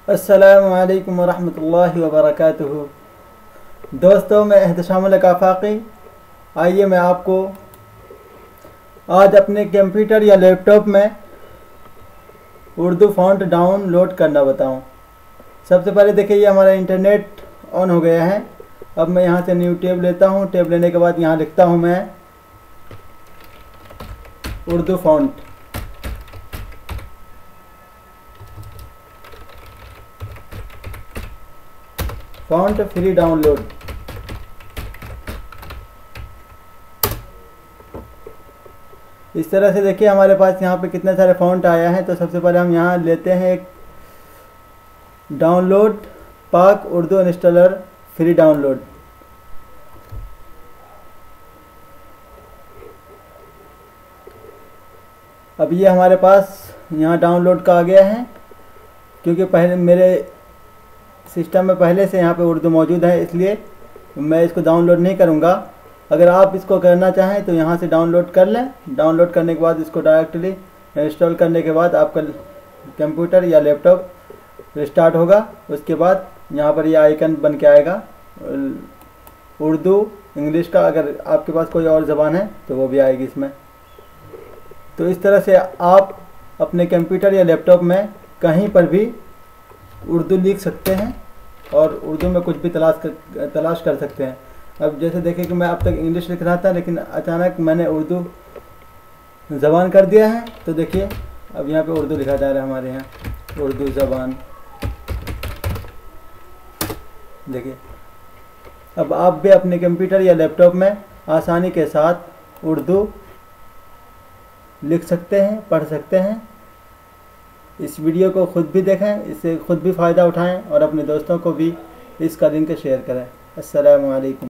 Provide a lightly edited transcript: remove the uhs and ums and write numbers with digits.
अस्सलामु अलैकुम वरहमतुल्लाहि वबरकातुहू। दोस्तों, मैं एहतशामुल आफाकी। आइए मैं आपको आज अपने कंप्यूटर या लैपटॉप में उर्दू फ़ॉन्ट डाउनलोड करना बताऊं। सबसे पहले देखिए, ये हमारा इंटरनेट ऑन हो गया है। अब मैं यहाँ से न्यू टैब लेता हूँ। टैब लेने के बाद यहाँ लिखता हूँ मैं Urdu font. Font free download. इस तरह से देखिए हमारे पास यहाँ पे कितने सारे फ़ॉन्ट आया है। तो सबसे पहले हम यहाँ लेते हैं एक डाउनलोड पाक उर्दू इंस्टॉलर फ्री डाउनलोड। अब ये हमारे पास यहाँ डाउनलोड का आ गया है, क्योंकि पहले मेरे सिस्टम में पहले से यहाँ पे उर्दू मौजूद है, इसलिए मैं इसको डाउनलोड नहीं करूँगा। अगर आप इसको करना चाहें तो यहाँ से डाउनलोड कर लें। डाउनलोड करने के बाद इसको डायरेक्टली इंस्टॉल करने के बाद आपका कंप्यूटर या लैपटॉप रिस्टार्ट होगा। उसके बाद यहाँ पर ये आइकन बन के आएगा उर्दू इंग्लिश का। अगर आपके पास कोई और ज़बान है तो वो भी आएगी इसमें। तो इस तरह से आप अपने कंप्यूटर या लैपटॉप में कहीं पर भी उर्दू लिख सकते हैं और उर्दू में कुछ भी तलाश कर सकते हैं। अब जैसे देखें कि मैं अब तक इंग्लिश लिख रहा था, लेकिन अचानक मैंने उर्दू ज़बान कर दिया है। तो देखिए अब यहाँ पे उर्दू लिखा जा रहा है हमारे यहाँ उर्दू ज़बान। देखिए अब आप भी अपने कंप्यूटर या लैपटॉप में आसानी के साथ उर्दू लिख सकते हैं, पढ़ सकते हैं। इस वीडियो को खुद भी देखें, इससे खुद भी फ़ायदा उठाएं और अपने दोस्तों को भी इसका लिंक शेयर करें। अस्सलामु अलैकुम।